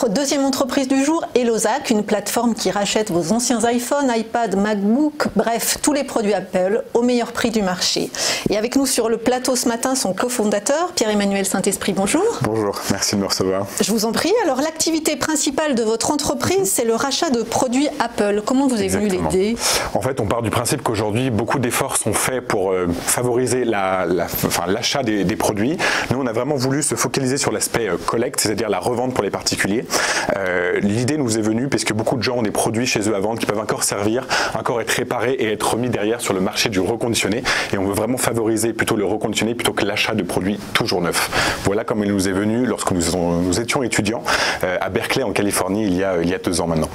Notre deuxième entreprise du jour, Elozac, une plateforme qui rachète vos anciens iPhone, iPad, MacBook, bref, tous les produits Apple au meilleur prix du marché. Et avec nous sur le plateau ce matin, son cofondateur, Pierre-Emmanuel Saint-Esprit, bonjour. Bonjour, merci de me recevoir. Je vous en prie. Alors, l'activité principale de votre entreprise, c'est le rachat de produits Apple. Comment vous est venue l'idée? En fait, on part du principe qu'aujourd'hui, beaucoup d'efforts sont faits pour favoriser l'achat des produits. Nous, on a vraiment voulu se focaliser sur l'aspect collecte, c'est-à-dire la revente pour les particuliers. L'idée nous est venue parce que beaucoup de gens ont des produits chez eux à vendre qui peuvent encore servir, encore être réparés et être remis derrière sur le marché du reconditionné. Et on veut vraiment favoriser plutôt le reconditionné plutôt que l'achat de produits toujours neufs. Voilà comme il nous est venu lorsque nous étions étudiants à Berkeley en Californie il y a 2 ans maintenant.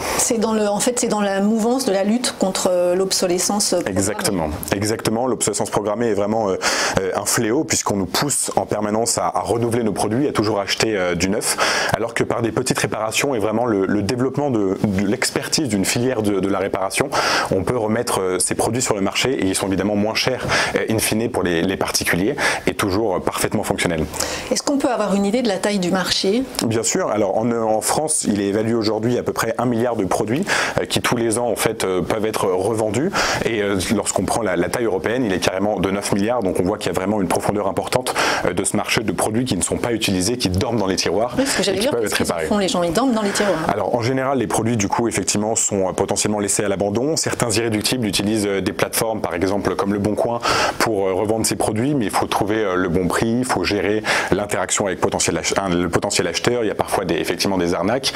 En fait, c'est dans la mouvance de la lutte contre l'obsolescence programmée. Exactement. L'obsolescence programmée est vraiment un fléau puisqu'on nous pousse en permanence à renouveler nos produits, à toujours acheter du neuf, alors que par des petites réparations et vraiment le développement de l'expertise d'une filière de la réparation, on peut remettre ces produits sur le marché et ils sont évidemment moins chers in fine pour les particuliers et toujours parfaitement fonctionnels. Est-ce qu'on peut avoir une idée de la taille du marché? Bien sûr. Alors en France, il est évalué aujourd'hui à peu près 1 milliard de produits qui tous les ans en fait peuvent être revendus et lorsqu'on prend la taille européenne, il est carrément de 9 milliards, donc on voit qu'il y a vraiment une profondeur importante de ce marché de produits qui ne sont pas utilisés, qui dorment dans les tiroirs et qui peuvent être réparés. Les gens, ils dorment dans les tiroirs. Alors en général, les produits du coup effectivement sont potentiellement laissés à l'abandon. Certains irréductibles utilisent des plateformes par exemple comme Le Bon Coin pour revendre ces produits, mais il faut trouver le bon prix, il faut gérer l'interaction avec le potentiel acheteur. Il y a parfois effectivement des arnaques.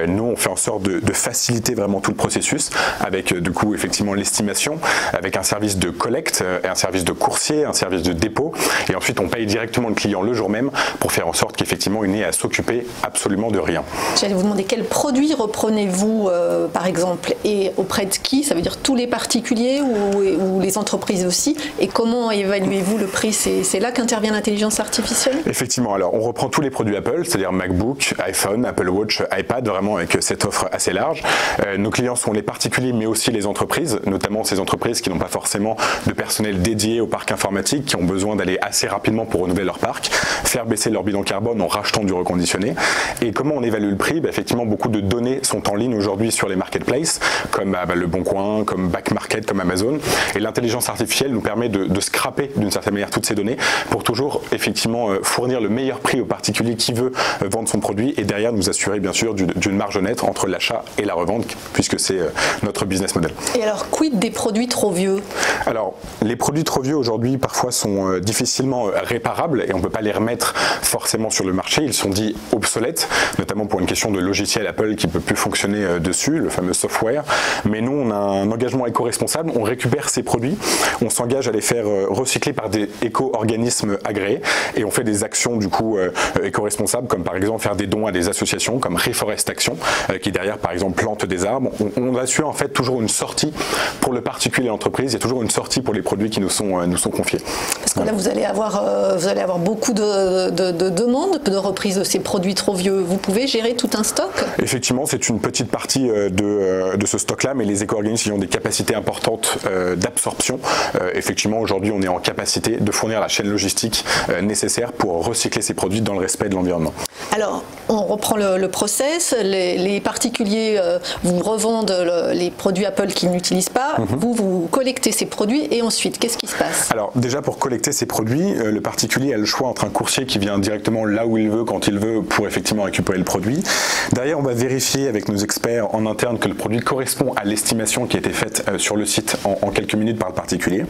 Nous, on fait en sorte de faciliter vraiment tout le processus avec du coup effectivement l'estimation, avec un service de collecte, un service de coursier, un service de dépôt, et ensuite on paye directement le client le jour même pour faire en sorte qu'effectivement il n'ait à s'occuper absolument de rien. J'allais vous demander quels produits reprenez-vous par exemple et auprès de qui? Ça veut dire tous les particuliers ou les entreprises aussi? Et comment évaluez-vous le prix? C'est là qu'intervient l'intelligence artificielle? Effectivement, alors on reprend tous les produits Apple, c'est-à-dire MacBook, iPhone, Apple Watch, iPad, vraiment avec cette offre assez large. Nos clients sont les particuliers mais aussi les entreprises, notamment ces entreprises qui n'ont pas forcément de personnel dédié au parc informatique, qui ont besoin d'aller assez rapidement pour renouveler leur parc, faire baisser leur bilan carbone en rachetant du reconditionné. Et comment on évalue le prix? Effectivement, beaucoup de données sont en ligne aujourd'hui sur les marketplaces, comme Le Bon Coin, comme Back Market, comme Amazon. Et l'intelligence artificielle nous permet de scraper d'une certaine manière toutes ces données pour toujours effectivement fournir le meilleur prix au particulier qui veut vendre son produit et derrière nous assurer bien sûr d'une marge nette entre l'achat et la revente puisque c'est notre business model. Et alors, quid des produits trop vieux? Alors, les produits trop vieux aujourd'hui parfois sont difficilement réparables et on ne peut pas les remettre forcément sur le marché. Ils sont dits obsolètes, notamment pour une question de logiciel Apple qui ne peut plus fonctionner dessus, le fameux software. Mais nous, on a un engagement éco-responsable, on récupère ces produits, on s'engage à les faire recycler par des éco-organismes agréés et on fait des actions du coup éco-responsables comme par exemple faire des dons à des associations comme Reforest Action qui derrière par exemple plante des arbres. On assure en fait toujours une sortie pour le particulier et l'entreprise, il y a toujours une sortie pour les produits qui nous sont confiés. Parce que là vous allez avoir beaucoup de demandes de reprise de ces produits trop vieux. Vous pouvez gérer tout un stock? Effectivement, c'est une petite partie de ce stock-là, mais les éco-organismes ont des capacités importantes d'absorption. Effectivement, aujourd'hui, on est en capacité de fournir la chaîne logistique nécessaire pour recycler ces produits dans le respect de l'environnement. Alors, on reprend le process. Les particuliers vous revendent les produits Apple qu'ils n'utilisent pas. Vous collectez ces produits et ensuite, qu'est-ce qui se passe? Alors, déjà, pour collecter ces produits, le particulier a le choix entre un coursier qui vient directement là où il veut, quand il veut, pour effectivement récupérer le produit. Derrière, on va vérifier avec nos experts en interne que le produit correspond à l'estimation qui a été faite sur le site en quelques minutes par le particulier.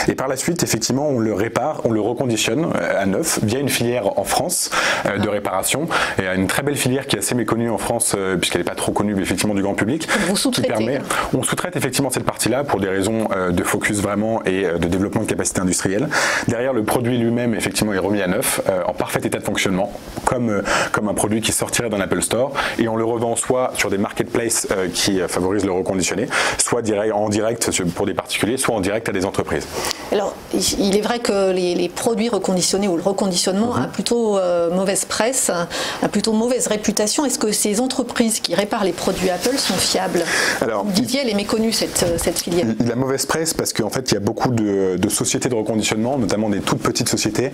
Et par la suite, effectivement, on le répare, on le reconditionne à neuf via une filière en France de réparation. Et il y a une très belle filière qui est assez méconnue en France, puisqu'elle n'est pas trop connue effectivement du grand public. Vous sous-traitez? On sous-traite effectivement cette partie-là pour des raisons de focus vraiment et de développement de capacité industrielle. Derrière, le produit lui-même effectivement est remis à neuf, en parfait état de fonctionnement, comme un produit qui sortirait d'un Apple Store, et on le revend soit sur des marketplaces qui favorisent le reconditionné, soit en direct pour des particuliers, soit en direct à des entreprises. Alors, il est vrai que les produits reconditionnés ou le reconditionnement a plutôt mauvaise presse, a plutôt mauvaise réputation. Est-ce que ces entreprises qui réparent les produits Apple sont fiables? Alors, vous disiez, elle est méconnue cette filière. La mauvaise presse parce qu'en fait, il y a beaucoup de sociétés de reconditionnement, notamment des toutes petites sociétés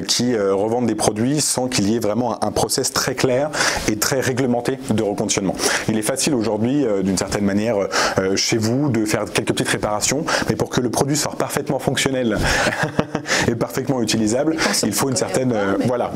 qui revendent des produits sans qu'il y ait vraiment un process très clair et est très réglementé de reconditionnement. Il est facile aujourd'hui, d'une certaine manière, chez vous, de faire quelques petites réparations, mais pour que le produit soit parfaitement fonctionnel et parfaitement utilisable, il faut une certaine, voilà,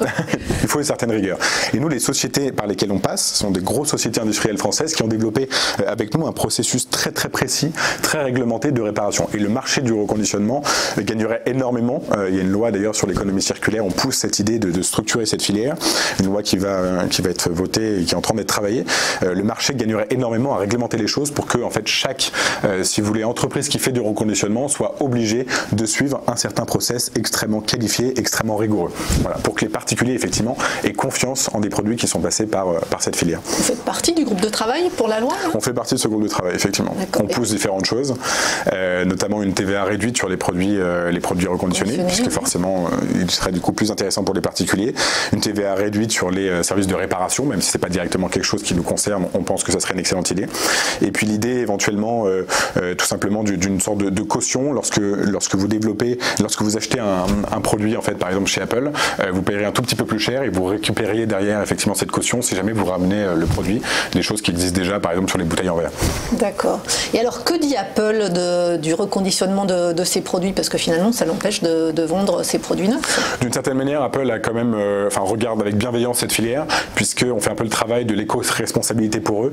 il faut une certaine rigueur. Et nous, les sociétés par lesquelles on passe sont des grosses sociétés industrielles françaises qui ont développé avec nous un processus très très précis, très réglementé de réparation. Et le marché du reconditionnement gagnerait énormément. Il y a une loi d'ailleurs sur l'économie circulaire, on pousse cette idée de structurer cette filière, une loi qui va être votée et qui est en train d'être travaillée. Le marché gagnerait énormément à réglementer les choses pour que en fait chaque, si vous voulez, entreprise qui fait du reconditionnement soit obligée de suivre un certain process extrêmement qualifié, extrêmement rigoureux. Voilà, pour que les particuliers effectivement aient confiance en des produits qui sont passés par cette filière. Vous faites partie du groupe de travail pour la loi, hein? On fait partie de ce groupe de travail, effectivement. On pousse différentes choses, notamment une TVA réduite sur les produits reconditionnés, puisque forcément il serait du coup plus intéressant pour les particuliers. Une TVA réduite sur les services de réparation, même si c'est pas directement quelque chose qui nous concerne, on pense que ça serait une excellente idée. Et puis l'idée éventuellement tout simplement d'une sorte de caution lorsque vous achetez un produit en fait par exemple chez Apple, vous payerez un tout petit peu plus cher et vous récupériez derrière effectivement cette caution si jamais vous ramenez le produit, des choses qui existent déjà par exemple sur les bouteilles en verre. D'accord. Et alors que dit Apple du reconditionnement de ces produits, parce que finalement ça l'empêche de vendre ses produits neufs? D'une certaine manière, Apple a quand même, regarde avec bienveillance cette filière, puisqu'on fait un peu le travail de l'éco-responsabilité pour eux.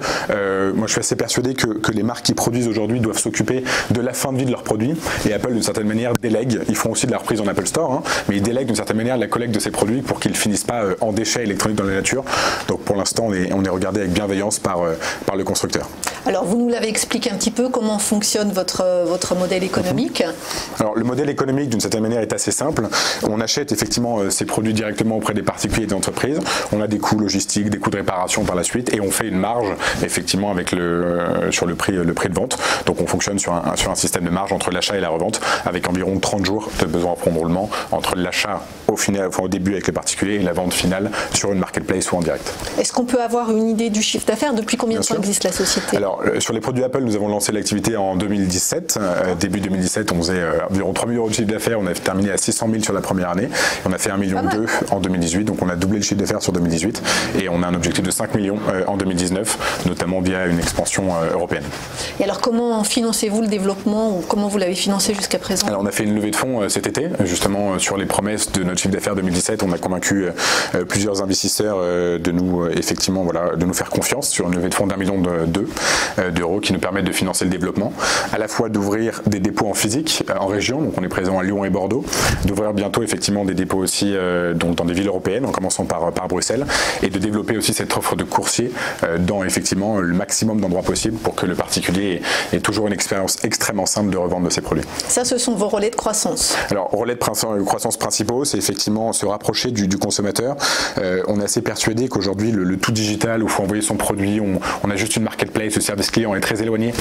Moi je suis assez persuadé que les marques qui produisent aujourd'hui doivent s'occuper de la fin de vie de leurs produits, et Apple d'une certaine manière délègue, ils font aussi de la reprise en Apple Store, hein, mais ils délèguent d'une certaine manière la collecte de ces produits pour qu'ils ne finissent pas en déchets électroniques dans la nature. Donc pour l'instant on est regardé avec bienveillance par le constructeur. Alors vous nous l'avez expliqué un petit peu, comment fonctionne votre modèle économique? Alors le modèle économique d'une certaine manière est assez simple. On achète effectivement ces produits directement auprès des particuliers et des entreprises. On a des coûts logistiques, des coûts de réparation par la suite, et on fait une marge effectivement avec sur le prix de vente. Donc on fonctionne sur un système de marge entre l'achat et la revente, avec environ 30 jours de besoin en roulement entre l'achat au début avec les particuliers et la vente finale sur une marketplace ou en direct. Est-ce qu'on peut avoir une idée du chiffre d'affaires? Depuis combien de temps existe la société? Alors sur les produits Apple, nous avons lancé l'activité en 2017. Début 2017, on faisait environ 3 millions € de chiffre d'affaires. On a terminé à 600 000 sur la première année. On a fait 1,2 million en 2018, donc on a doublé le chiffre d'affaires sur 2018. Et on a un objectif de 5 millions en 2019, notamment via une expansion européenne. Et alors comment financez-vous le développement, ou comment vous l'avez financé jusqu'à présent? Alors on a fait une levée de fonds cet été, justement sur les promesses de notre chiffre d'affaires 2017. On a convaincu plusieurs investisseurs de nous faire confiance sur une levée de fonds d'1,2 million d'euros qui nous permettent de financer le développement, à la fois d'ouvrir des dépôts en physique en région, donc on est présent à Lyon et Bordeaux, d'ouvrir bientôt effectivement des dépôts aussi dans des villes européennes, en commençant par Bruxelles, et de développer aussi cette offre de coursier dans effectivement le maximum d'endroits possibles pour que le particulier ait toujours une expérience extrêmement simple de revente de ses produits. Ça, ce sont vos relais de croissance? Alors, relais de croissance principaux, c'est effectivement se rapprocher du consommateur. On est assez persuadé qu'aujourd'hui, le tout digital, où il faut envoyer son produit, on a juste une marketplace, le service client est très éloigné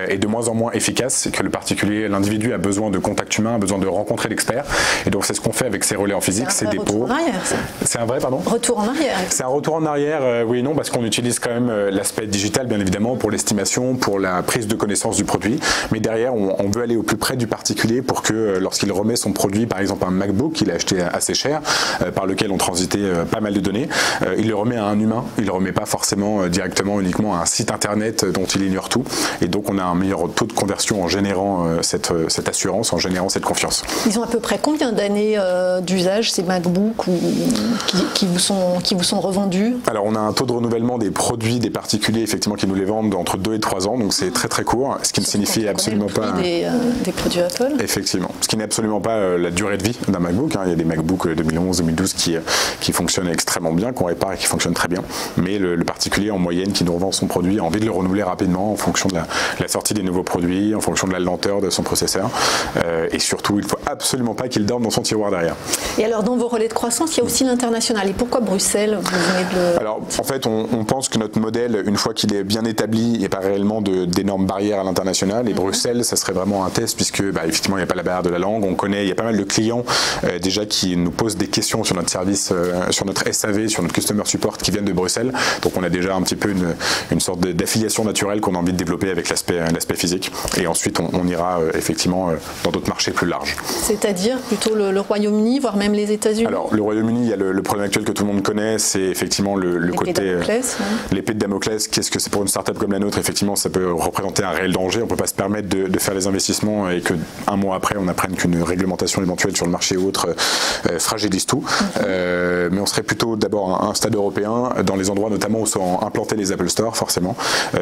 et de moins en moins efficace, que le particulier, l'individu a besoin de contact humain, a besoin de rencontrer l'expert, et donc c'est ce qu'on fait avec ces relais en physique, ces dépôts. C'est un vrai, pardon? Retour en arrière. C'est un retour en arrière, oui et non, parce qu'on utilise quand même l'aspect digital, bien évidemment, pour l'estimation, pour la prise de connaissance du produit, mais derrière, on veut aller au plus près du particulier pour que lorsqu'il remet son produit, par exemple un MacBook qu'il a acheté assez cher, par lequel on transitait pas mal de données, il le remet à un humain, il le remet pas forcément directement uniquement à un site internet dont il ignore tout, et donc on a un meilleur taux de conversion en générant cette assurance, en générant cette confiance. Ils ont à peu près combien d'années d'usage, ces MacBooks qui vous sont revendus? Alors on a un taux de renouvellement des produits des particuliers effectivement qui nous les vendent entre 2 et 3 ans, donc c'est très très court, ce qui ne signifie absolument pas des produits Apple. Effectivement, ce qui n'est absolument pas la durée de vie d'un MacBook, hein. Il y a des MacBooks 2011, 2012 qui fonctionnent extrêmement bien, qu'on répare et qui fonctionnent très bien, mais le particulier en moyenne qui nous revend son produit a envie de le renouveler rapidement en fonction de la sortie des nouveaux produits, en fonction de la lenteur de son processeur, et surtout il ne faut absolument pas qu'il dorme dans son tiroir derrière. Et alors dans vos relais de croissance, il y a aussi l'international, et pourquoi Bruxelles? Vous venez de le... Alors en fait on pense que notre modèle, une fois qu'il est bien établi, il n'y a pas réellement d'énormes barrières à l'international, et Bruxelles ça serait vraiment un test, puisque effectivement il n'y a pas la barrière de la langue, il y a pas mal mal de clients déjà qui nous posent des questions sur notre service, sur notre SAV, sur notre Customer Support qui viennent de Bruxelles. Donc on a déjà un petit peu une sorte d'affiliation naturelle qu'on a envie de développer avec l'aspect physique. Et ensuite on ira effectivement dans d'autres marchés plus larges. C'est-à-dire plutôt le Royaume-Uni, voire même les États-Unis? Alors le Royaume-Uni, il y a le problème actuel que tout le monde connaît, c'est effectivement le côté l'épée de Damoclès. Qu'est-ce que c'est pour une startup comme la nôtre? Effectivement, ça peut représenter un réel danger. On ne peut pas se permettre de faire les investissements et qu'un mois après, on apprenne qu'une réglementation éventuelle sur le marché ou autre fragilise tout. Mais on serait plutôt d'abord un stade européen, dans les endroits notamment où sont implantés les Apple Store, forcément,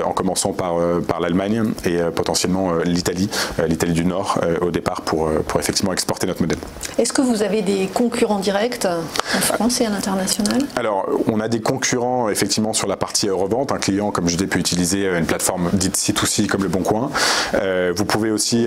en commençant par l'Allemagne et potentiellement l'Italie du Nord au départ pour effectivement exporter notre modèle. Est-ce que vous avez des concurrents directs en France et à l'international? Alors, on a des concurrents effectivement sur la partie revente. Un client, comme je disais, peut utiliser une plateforme dite C2C comme Le Bon Coin. Vous pouvez aussi...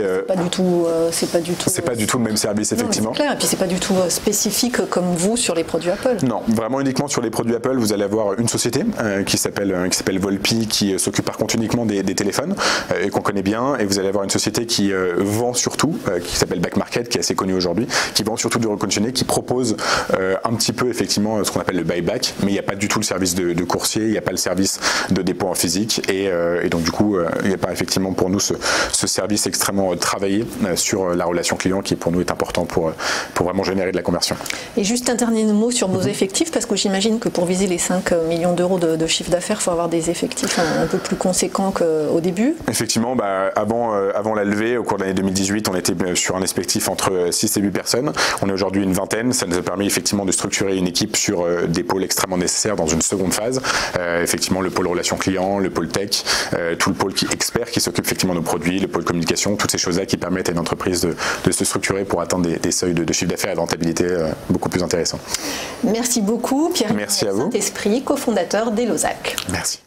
c'est pas du tout le même service, effectivement. C'est clair, et puis c'est pas du tout spécifique comme vous sur les produits Apple. Non, vraiment uniquement sur les produits Apple, vous allez avoir une société qui s'appelle Volpi, qui s'occupe par contre uniquement des téléphones et qu'on connaît bien, et vous allez avoir une société qui vend surtout, qui s'appelle Back Market, qui est assez connue aujourd'hui, qui vend surtout du reconditionné, qui propose un petit peu effectivement ce qu'on appelle le buyback, mais il n'y a pas du tout le service de coursier, il n'y a pas le service de dépôt en physique, et donc du coup il n'y a pas effectivement pour nous ce service extrêmement travaillé sur la relation client qui pour nous est important pour vraiment générer de la conversion. Et juste un dernier mot sur vos effectifs, parce que j'imagine que pour viser les 5 millions d'euros de chiffre d'affaires, il faut avoir des effectifs un peu plus conséquents qu'au début. Effectivement, avant la levée, au cours de l'année 2018, on était sur un effectif entre 6 et 8 personnes. On est aujourd'hui une vingtaine. Ça nous a permis effectivement de structurer une équipe sur des pôles extrêmement nécessaires dans une seconde phase. Effectivement, le pôle relations clients, le pôle tech, tout le pôle expert qui s'occupe effectivement de nos produits, le pôle communication, toutes ces choses-là qui permettent à une entreprise de se structurer pour atteindre des seuils de chiffre d'affaires et de rentabilité beaucoup plus intéressants. Merci beaucoup, Pierre. Merci à vous. Saint-Esprit, cofondateur d'Elozac. Merci.